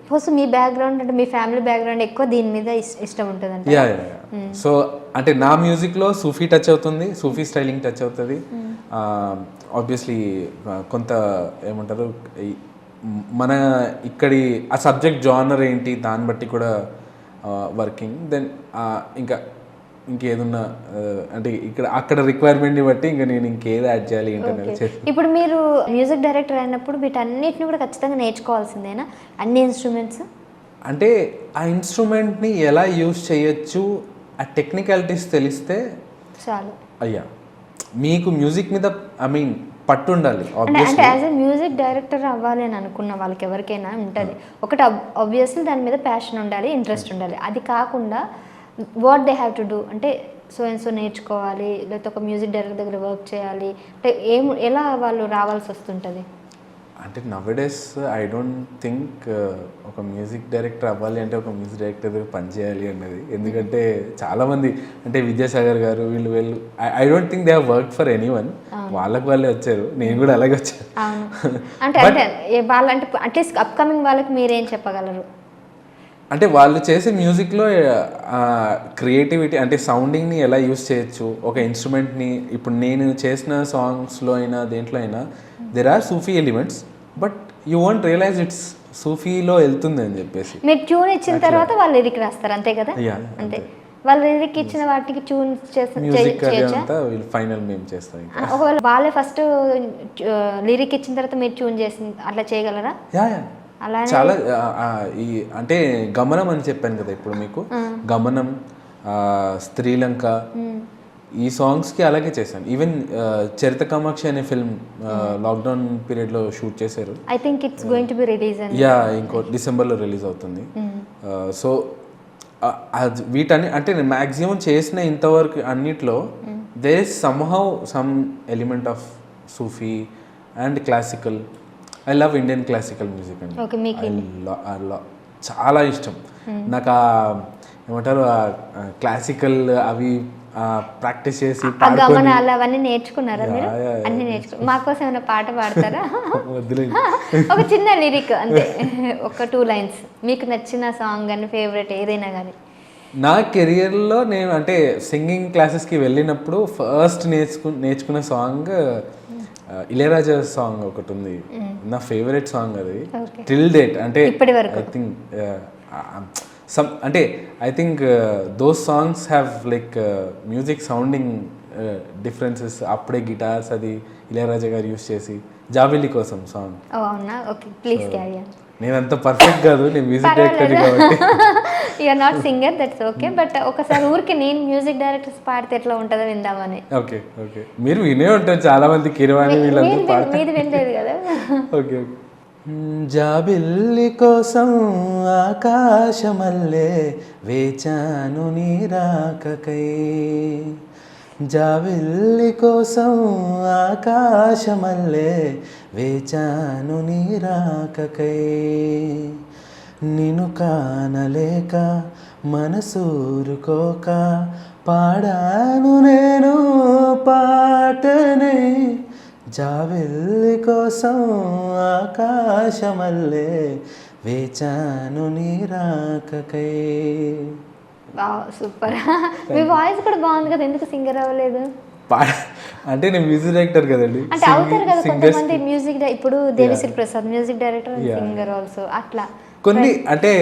First మీ background అంటే మీ family background ఎక్కువ దీని మీద ఇష్టం ఉంటుంది. యా సో అంటే నా మ్యూజిక్లో సూఫీ టచ్ అవుతుంది, సూఫీ స్టైలింగ్ టచ్ అవుతుంది. ఆబ్వియస్లీ కొంత ఏమంటారు మన ఇక్కడి ఆ సబ్జెక్ట్ జానర్ ఏంటి దాన్ని బట్టి కూడా వర్కింగ్. దెన్ ఇంకేదన్నా అంటే అక్కడ రిక్వైర్మెంట్ని బట్టి ఇంకా నేను ఇంకేది యాడ్ చేయాలి ఏంటనేది. ఇప్పుడు మీరు మ్యూజిక్ డైరెక్టర్ అయినప్పుడు వీటన్నిటిని కూడా ఖచ్చితంగా నేర్చుకోవాల్సిందేనా, అన్ని ఇన్స్ట్రుమెంట్స్? అంటే ఆ ఇన్స్ట్రుమెంట్ని ఎలా యూజ్ చేయొచ్చు, ఆ టెక్నికాలిటీస్ తెలిస్తే చాలు. అయ్యా మీకు మ్యూజిక్ మీద పట్టు ఉండాలి. అంటే యాజ్ ఎ మ్యూజిక్ డైరెక్టర్ అవ్వాలి అని అనుకున్న వాళ్ళకి ఎవరికైనా ఉంటుంది ఒకటి, ఆబ్వియస్లీ దాని మీద ప్యాషన్ ఉండాలి, ఇంట్రెస్ట్ ఉండాలి. అది కాకుండా what they have to do అంటే సో నేర్చుకోవాలి, లేకపోతే ఒక మ్యూజిక్ డైరెక్టర్ దగ్గర వర్క్ చేయాలి అంటే ఎలా వాళ్ళు రావాల్సి వస్తుంటుంది? అంటే నవ్డేస్ ఐ డోంట్ థింక్ ఒక మ్యూజిక్ డైరెక్టర్ అవ్వాలి అంటే ఒక మ్యూజిక్ డైరెక్టర్ దగ్గర పనిచేయాలి అన్నది. ఎందుకంటే చాలామంది అంటే విద్యాసాగర్ గారు వీళ్ళు I don't think they have work for any one. వాళ్ళే వచ్చారు, నేను కూడా అలాగే వచ్చాను. అంటే వాళ్ళంటే అట్లీస్ట్ అప్కమింగ్ వాళ్ళకి మీరేం చెప్పగలరు? అంటే వాళ్ళు చేసే మ్యూజిక్లో క్రియేటివిటీ అంటే సౌండింగ్ని ఎలా యూస్ చేయొచ్చు, ఒక ఇన్స్ట్రుమెంట్ని. ఇప్పుడు నేను చేసిన సాంగ్స్లో అయినా దేంట్లో అయినా there are Sufi elements, but you won't realise it's సూఫీలో వెళ్తుంది అని చెప్పేసి. మీరు ట్యూన్ ఇచ్చిన తర్వాత వాళ్ళు లిరిక్ రాస్తారు అంతే కదా? అంటే వాళ్ళు లిరిక్ ఇచ్చిన వాటికి ట్యూన్ ఫైనల్ మేము చేస్తాం. ఒకవేళ వాళ్ళే ఫస్ట్ లిరిక్ ఇచ్చిన తర్వాత మీరు ట్యూన్ చేసి అట్లా చేయగలరా? చాలా ఈ అంటే గమనం అని చెప్పాను కదా ఇప్పుడు మీకు, గమనం, స్త్రీలంక, ఈ సాంగ్స్కి అలాగే చేశాను. ఈవెన్ చరిత కామాక్షి అనే ఫిల్మ్ లాక్డౌన్ పీరియడ్లో షూట్ చేశారు. I think it's going to be release. ఇంకో డిసెంబర్లో రిలీజ్ అవుతుంది. సో వీటన్ని అంటే నేను మ్యాక్సిమం చేసిన ఇంతవరకు అన్నిట్లో there is somehow some element of Sufi and classical. I love Indian classical music అండి. చాలా ఇష్టం నాకు. ఏమంటారు క్లాసికల్ అవి ప్రాక్టీస్ చేసి అవన్నీ నేర్చుకున్నారా మీరు? అన్ని నేర్చుకున్నారు. మాకోసం ఏమైనా పాట పాడతారా? ఒక చిన్న లిరిక్ అంతే, ఒక 2 lines మీకు నచ్చిన సాంగ్ కానీ ఫేవరెట్ ఏదైనా కానీ. నా కెరియర్లో నేను అంటే సింగింగ్ క్లాసెస్కి వెళ్ళినప్పుడు ఫస్ట్ నేర్చుకున్న సాంగ్ ఇళయరాజా సాంగ్ ఒకటి ఉంది, నా ఫేవరెట్ సాంగ్ అది టిల్ డేట్. అంటే I think I think those songs have like music sounding differences. అప్పుడే గిటార్స్ అది ఇళయరాజా గారు యూస్ చేసి జాబిల్లి కోసం సాంగ్. నేనంత పర్ఫెక్ట్ కాదు, నేను మ్యూజిక్ డైరెక్టర్ కాబట్టి. You're not singer, that's okay. But ఒకసారి ఊరికి నేను మ్యూజిక్ డైరెక్టర్స్ పాడితే ఎట్లా ఉంటుందో విందామని. ఓకే మీరు వినే ఉంటారు చాలా మంది, కిరవాణి వీళ్ళంతా మీది వినలేదు కదా. ఓకే జాబిల్లి కోసం ఆకాశమల్లే వేచాను నీ రాకకై, జాబిల్లి కోసం ఆకాశమల్లే వేచాను నీ రాకకై, నిన్ను కానలేక మనసూరుకోక పాడాను నేను పాటనే, జాబిల్లి కోసం ఆకాశమల్లే వేచాను నీ రాకకై. సూపర్. మీ వాయిస్ కూడా బాగుంది కదా, ఎందుకు సింగర్ అవ్వలేదు? అంటే నేను మ్యూజిక్ డైరెక్టర్ కదండి. అంటే అవుతారు కదా కొంతమంది మ్యూజిక్, ఇప్పుడు Devi Sri Prasad music director and singer also. అట్లా కొన్ని అంటే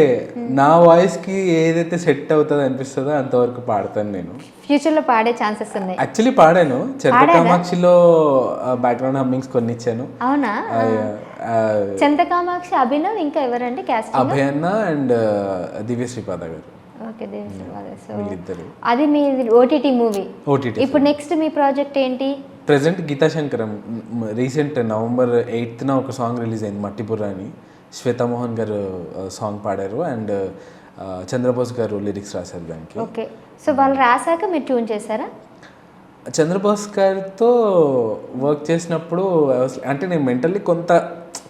నా వాయిస్ కి ఏదైతే సెట్ అవుతుందో అనిపిస్తుందో అంతవరకు పాడతాను నేను. ఫ్యూచర్ లో పాడే ఛాన్సెస్ ఉన్నాయి. యాక్చువల్లీ పాడాను, చరిత కామాక్షిలో బ్యాక్గ్రౌండ్ హమ్మింగ్స్ కొన్ని ఇచ్చాను. అవునా? చరిత కామాక్షి, అభినవ్, ఇంకా ఎవరంటే క్యాస్ట్? అభయ్ అన్న అండ్ దివ్యశ్రీ పాద గారు. అది మీ ఓటీటీ మూవీ. ఇప్పుడు నెక్స్ట్ మీ ప్రాజెక్ట్ ఏంటి? ప్రెసెంట్ గీతాశంకరం రీసెంట్ November 8th ఒక సాంగ్ రిలీజ్ అయింది, మట్టిపుర్ర అని. శ్వేతామోహన్ గారు సాంగ్ పాడారు అండ్ చంద్రబోస్ గారు లిరిక్స్ రాశారు దానికి. ఓకే, సో వాళ్ళు రాశాక మీరు ట్యూన్ చేశారా? చంద్రబోస్ గారితో వర్క్ చేసినప్పుడు అంటే నేను మెంటల్లీ కొంత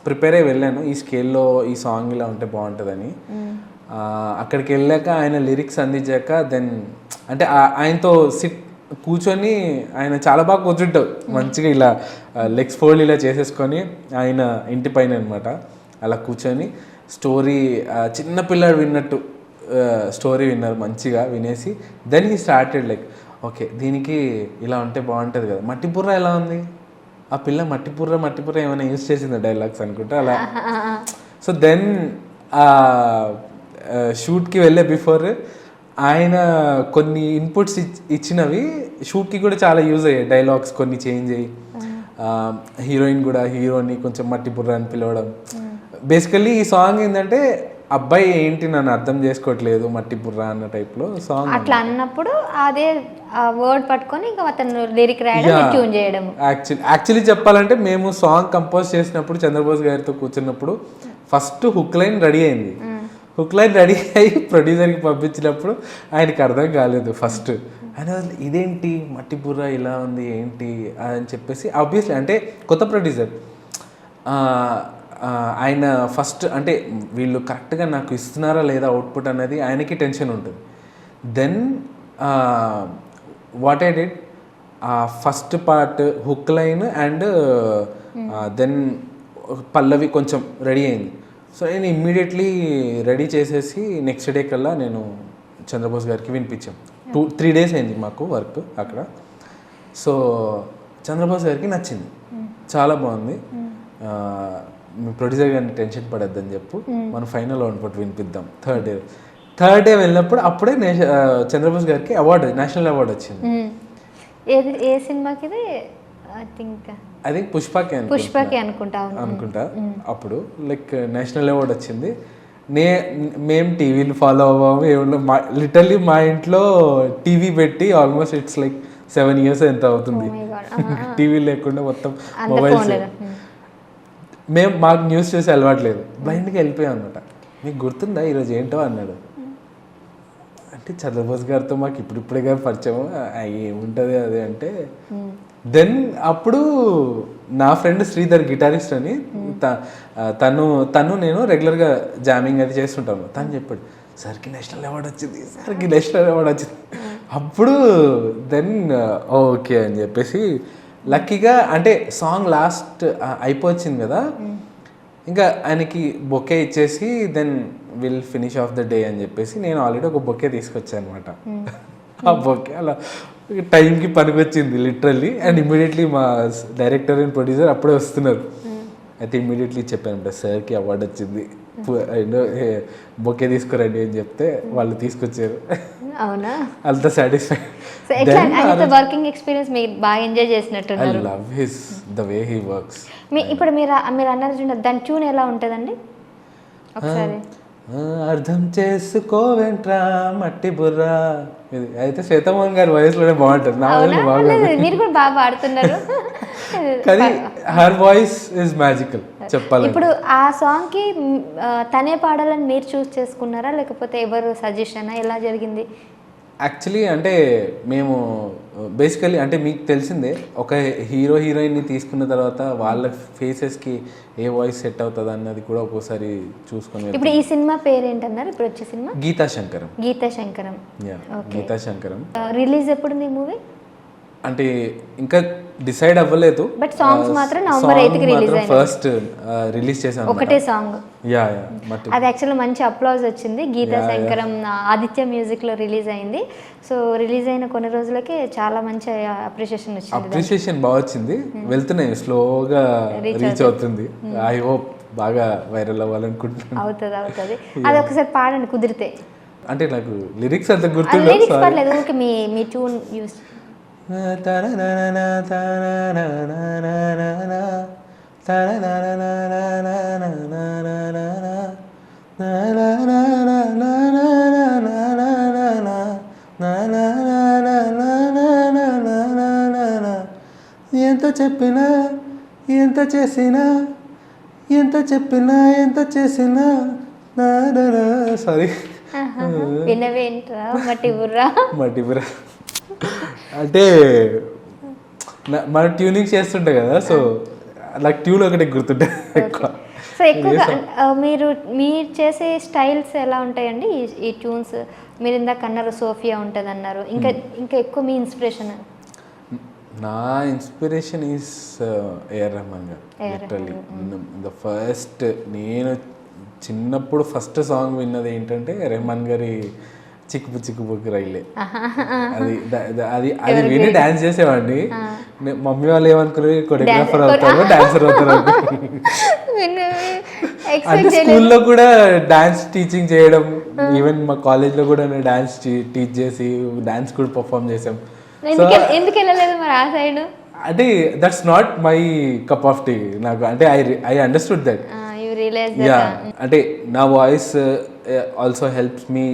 ప్రిపేర్ అయ్యి వెళ్ళాను, ఈ స్కేల్లో ఈ సాంగ్ ఇలా ఉంటే బాగుంటుందని. అక్కడికి వెళ్ళాక ఆయన లిరిక్స్ అందించాక దెన్ అంటే ఆయనతో కూర్చొని ఆయన చాలా బాగా కూర్చుంటావు మంచిగా ఇలా లెగ్స్ ఫోల్డ్ ఇలా చేసేసుకొని ఆయన ఇంటి పైన అనమాట అలా కూర్చొని స్టోరీ చిన్న పిల్లాడు విన్నట్టు స్టోరీ విన్నారు మంచిగా వినేసి then he started like okay దీనికి ఇలా ఉంటే బాగుంటుంది కదా. మట్టిపుర్ర ఎలా ఉంది, ఆ పిల్ల మట్టిపుర్ర ఏమైనా యూజ్ చేసిందా డైలాగ్స్ అనుకుంటా అలా. సో దెన్ షూట్కి వెళ్ళే బిఫోర్ ఆయన కొన్ని ఇన్పుట్స్ ఇచ్చినవి షూట్కి కూడా చాలా యూజ్ అయ్యాయి. డైలాగ్స్ కొన్ని చేంజ్ అయ్యి హీరోయిన్ కూడా హీరోని కొంచెం మట్టిపుర్ర అని పిలవడం. బేసికల్లీ ఈ సాంగ్ ఏంటంటే అబ్బాయి ఏంటి నన్ను అర్థం చేసుకోవట్లేదు మట్టిపుర్ర అన్న టైప్లో సాంగ్. అట్లా అన్నప్పుడు అదే వర్డ్ పట్టుకొని ఇంకా అతను లిరిక్ రాయడం ట్యూన్ చేయడం. యాక్చువల్లీ చెప్పాలంటే మేము సాంగ్ కంపోజ్ చేసినప్పుడు చంద్రబోస్ గారితో కూర్చున్నప్పుడు ఫస్ట్ హుక్ లైన్ రెడీ అయింది. హుక్ లైన్ రెడీ అయ్యి ప్రొడ్యూసర్కి పంపించినప్పుడు ఆయనకి అర్థం కాలేదు ఫస్ట్. ఆయన ఇదేంటి మట్టిపుర్ర ఇలా ఉంది ఏంటి అని చెప్పేసి ఆబ్వియస్లీ అంటే కొత్త ప్రొడ్యూసర్ ఆయన ఫస్ట్ అంటే వీళ్ళు కరెక్ట్గా నాకు ఇస్తున్నారా లేదా అవుట్పుట్ అనేది ఆయనకి టెన్షన్ ఉంటుంది. Then what I did first part hook line and then పల్లవి కొంచెం రెడీ అయింది. సో నేను ఇమ్మీడియట్లీ రెడీ చేసేసి నెక్స్ట్ డే కల్లా నేను చంద్రబోస్ గారికి వినిపించాం. 2-3 days అయింది మాకు వర్క్ అక్కడ. సో చంద్రబోస్ గారికి నచ్చింది, చాలా బాగుంది, మీ ప్రొడ్యూసర్ గారిని టెన్షన్ పడద్దని చెప్పు మనం ఫైనల్ అవుట్పుట్ వినిపిద్దాం. థర్డ్ డే వెళ్ళినప్పుడు అప్పుడే చంద్రబోస్ గారికి నేషనల్ అవార్డు వచ్చింది. ఏ సినిమాకి ఇది? ఐ థింక్ పుష్పకి అనుకుంటా. అప్పుడు లైక్ నేషనల్ అవార్డు వచ్చింది. మేము టీవీలు ఫాలో అవ్వము ఏమన్నా, లిటర్లీ మా ఇంట్లో టీవీ పెట్టి ఆల్మోస్ట్ ఇట్స్ లైక్ 7 years ఎంత అవుతుంది టీవీ లేకుండా మొత్తం మొబైల్స్. మాకు న్యూస్ చూసి అలవాట్లేదు, బ్లైండ్గా వెళ్ళిపోయాం అనమాట. మీకు గుర్తుందా ఈరోజు ఏంటో అన్నాడు. అంటే చంద్రబోస్ గారితో మాకు ఇప్పుడిప్పుడే పరిచయం ఏముంటుంది అది అంటే. దెన్ అప్పుడు నా ఫ్రెండ్ శ్రీధర్ గిటారిస్ట్ అని తను నేను రెగ్యులర్గా జామింగ్ అది చేస్తుంటాను. తను చెప్పాడు సార్కి నేషనల్ అవార్డు వచ్చింది. అప్పుడు దెన్ ఓకే అని చెప్పేసి లక్కీగా అంటే సాంగ్ లాస్ట్ అయిపోయింది కదా, ఇంకా ఆయనకి బొకే ఇచ్చేసి then will finish off the day అని చెప్పేసి నేను ఆల్రెడీ ఒక బొకే తీసుకొచ్చాను అనమాట. ఆ బొకే అలా టైంకి పనికొచ్చింది లిటరల్లీ. అండ్ ఇమ్మీడియట్లీ మా డైరెక్టర్ అండ్ ప్రొడ్యూసర్ అప్పుడే వస్తున్నారు. అయితే ఇమ్మీడియట్లీ చెప్పాను సార్కి అవార్డు వచ్చింది, బొకే తీసుకురండి అని చెప్తే వాళ్ళు తీసుకొచ్చారు. అవునా? అంత సాటిస్ఫైడ్. వర్కింగ్ ఎక్స్పీరియన్స్ మీరు బాగా ఎంజాయ్ చేసినట్టున్నారు. I love his the way he works. ఇప్పుడు మీరు అన్నారు దాని ట్యూన్ ఎలా ఉంటుందండి ఒకసారి? అర్థం చేసుకోవేంట్రా మట్టి బుర్ర. ఇది అయితే శ్వేతమోహన్ గారి వాయిస్లోనే బాగుంటుంది, నా వాయిస్ బాగుంటుంది. మీరు కూడా బాగా పాడుతున్నారు కానీ హర్ వాయిస్ ఇస్ మ్యాజికల్ చెప్పాలి. ఇప్పుడు ఆ సాంగ్ కి తనే పాడాలని మీరు చూస్ చేసుకున్నారా లేకపోతే ఎవరు సజెషన్ ఎలా జరిగింది? యాక్చువల్లీ అంటే మేము బేసికలీ అంటే మీకు తెలిసిందే ఒక హీరో హీరోయిన్ని తీసుకున్న తర్వాత వాళ్ళ ఫేసెస్కి ఏ వాయిస్ సెట్ అవుతుంది అన్నది కూడా ఒక్కోసారి చూసుకొని. ఇప్పుడు ఈ సినిమా పేరు ఏంటన్నారు ఇప్పుడు వచ్చే సినిమా? గీతాశంకరం. గీతాశంకరం రిలీజ్ ఎప్పుడు ఉంది మూవీ? అంటే ఇంకా డిసైడ్ అవ్వలేదు, బట్ సాంగ్స్ మాత్రం November 8th కి రిలీజ్ అయ్యింది. ఫస్ట్ రిలీజ్ చేశాను ఒకటే సాంగ్. అది యాక్చువల్లీ మంచి అప్లాజ్ వచ్చింది. గీతా శంకరం ఆదిత్య మ్యూజిక్ లో రిలీజ్ అయింది. సో రిలీజ్ అయిన కొన్ని రోజులకే చాలా మంచి అప్రిషియేషన్ వచ్చింది. అప్రిషియేషన్ బాగా వచ్చింది. వెళ్తున్నాయి, స్లోగా రీచ్ అవుతుంది. ఐ హోప్ బాగా వైరల్ అవ్వాలనుకుంటున్నాను. అవుతుంది. అది ఒకసారి పాడండి కుదిరితే. అంటే నాకు లిరిక్స్ అంత గుర్తు పర్లేదు, మీ ట్యూన్ యూస్. ఎంత చెప్పినా ఎంత చేసినా సారీ వినవేంట్రా మట్టిబుర్రా. అంటే మన ట్యూనింగ్ చేస్తుంటాయి కదా, సో నాకు ట్యూన్ ఒకటి గుర్తుంటాయి ఎక్కువ. సో ఎక్కువగా మీరు చేసే స్టైల్స్ ఎలా ఉంటాయండి ఈ ట్యూన్స్? మీరు ఇందాక అన్నారు సోఫియా ఉంటుంది అన్నారు, ఇంకా ఎక్కువ మీ ఇన్స్పిరేషన్? నా ఇన్స్పిరేషన్ ఈస్ ఏఆర్ రెహమాన్ గారు. లిటరల్లీ ద ఫస్ట్ నేను చిన్నప్పుడు ఫస్ట్ సాంగ్ విన్నది ఏంటంటే రెహమాన్ గారి చిక్కుపు చిక్కుపుకి రైలే. అది విని డాన్స్ చేసేవాడిని. మమ్మీ వాళ్ళు ఏమనుకున్నారు, కొరియోగ్రాఫర్ అవుతారు, డాన్సర్ అవుతారు. అంటే స్కూల్లో కూడా డాన్స్ టీచింగ్ చేయడం, ఈవెన్ మా కాలేజ్లో కూడా నేను డాన్స్ టీచ్ చేసి డాన్స్ కూడా పర్ఫామ్ చేసాం. ఎందుకు వెళ్ళలేదు మరి ఆ సైడ్? అంటే that's not my cup of tea నాకు. అంటే ఐ అండర్స్టూడ్ దట్. యా, అంటే నా voice also helps me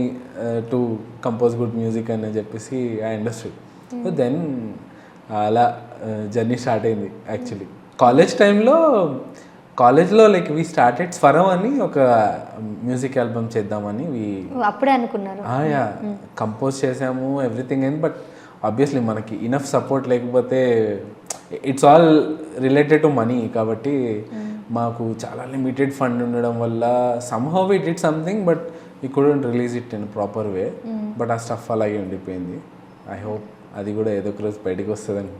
to compose good music అని చెప్పేసి ఐ అండర్స్టూడ్. సో దెన్ అలా జర్నీ స్టార్ట్ అయింది. యాక్చువల్లీ కాలేజ్లో లైక్ వీ స్టార్టెడ్ స్వరం అని ఒక మ్యూజిక్ ఆల్బమ్ చేద్దామని అప్పుడే అనుకున్నారు. యా, కంపోజ్ చేసాము ఎవ్రీథింగ్ అయింది. బట్ ఆబ్వియస్లీ మనకి ఇనఫ్ సపోర్ట్ లేకపోతే it's all related to money. కాబట్టి మాకు చాలా లిమిటెడ్ ఫండ్ ఉండడం వల్ల somehow we did something, but we couldn't release it in proper way. But ఆ స్టఫ్ అలాగే ఉండిపోయింది. ఐ హోప్ అది కూడా ఏదో ఒక రోజు బయటకు వస్తుందని.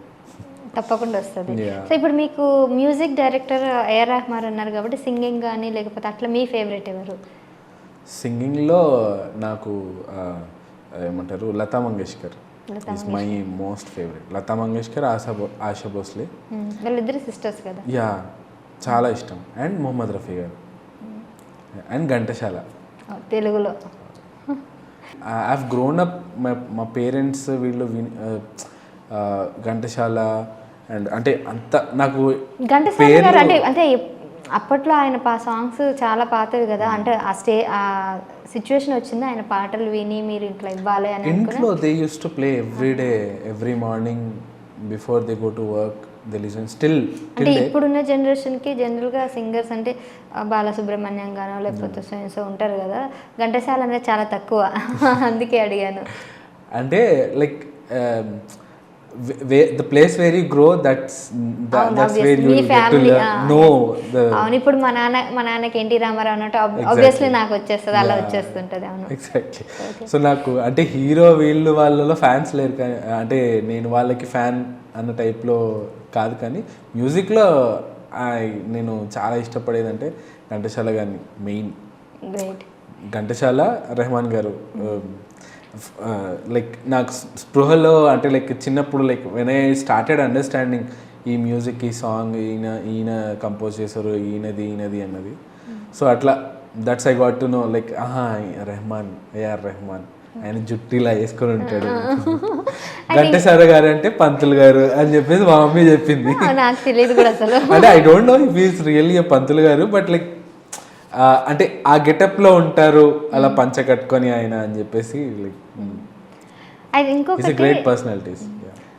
తప్పకుండా వస్తుంది. సో ఇప్పుడు మీకు మ్యూజిక్ డైరెక్టర్ ఏఆర్ రెహమాన్ అన్నారు కాబట్టి సింగింగ్ కానీ లేకపోతే అట్లా మీ ఫేవరెట్ ఎవరు? సింగింగ్లో నాకు ఏమంటారు, Lata Mangeshkar is my most favourite. Lata Mangeshkar, Asha Bhosle, వాళ్ళిద్దరు సిస్టర్స్ కదా. యా, చాలా ఇష్టం. అండ్ మొహమ్మద్ రఫీ గారు అండ్ ఘంటసాల. తెలుగులో ఐ హావ్ గ్రోన్ అప్, మా పేరెంట్స్ వీళ్ళు ఘంటసాల అండ్ అంటే అంత నాకు ఘంటసాల గారు అంటే అప్పట్లో ఆయన సాంగ్స్ చాలా పాతవి కదా. అంటే ఆ సిచ్యువేషన్ వచ్చింది ఆయన పాటలు విని మీరు ఇట్లా ఇవ్వాలి అని ఇంట్లో they use to play every day, every morning before they go to work. Still అంటే ఇప్పుడున్న జనరేషన్కి జనరల్గా సింగర్స్ అంటే బాలసుబ్రహ్మణ్యం గానో లేకపోతే సో ఉంటారు కదా, ఘంటసాల అనేది చాలా తక్కువ. అందుకే అడిగాను. అంటే like the place where you grow, that's where you get to know the. అవును, ఇప్పుడు మా నాన్నకి ఎన్టీ రామారావు అన్నట్టు ఆబ్వియస్లీ నాకు వచ్చేస్తుంది, అలా వచ్చేస్తుంటది. అవును, ఎగ్జాక్ట్లీ. సో నాకు అంటే హీరో వీళ్ళు వాళ్ళలో ఫ్యాన్స్ లేరు, కానీ అంటే నేను వాళ్ళకి ఫ్యాన్ అన్న టైప్లో కాదు. కానీ మ్యూజిక్లో నేను చాలా ఇష్టపడేది అంటే ఘంటసాల గారిని మెయిన్. ఘంటసాల, రెహమాన్ గారు. లైక్ నాకు స్పృహలో అంటే లైక్ చిన్నప్పుడు like when I started understanding ఈ మ్యూజిక్, ఈ సాంగ్ ఈయన కంపోజ్ చేశారు, ఈయనది అన్నది. సో అట్లా that's I got to know like Rahman, AR Rahman, ఆయన జుట్టిలా వేసుకొని ఉంటాడు. ఘంటసాల గారు అంటే పంతులు గారు అని చెప్పేసి మా మమ్మీ చెప్పింది. నాకు తెలియదు కూడా అసలు. అంటే I don't know if is really పంతులు గారు, బట్ లైక్ అంటే ఆ గెటప్లో ఉంటారు అలా పంచ కట్టుకొని ఆయన అని చెప్పేసి లైక్ ఇంకొక గ్రేట్ పర్సనాలిటీస్.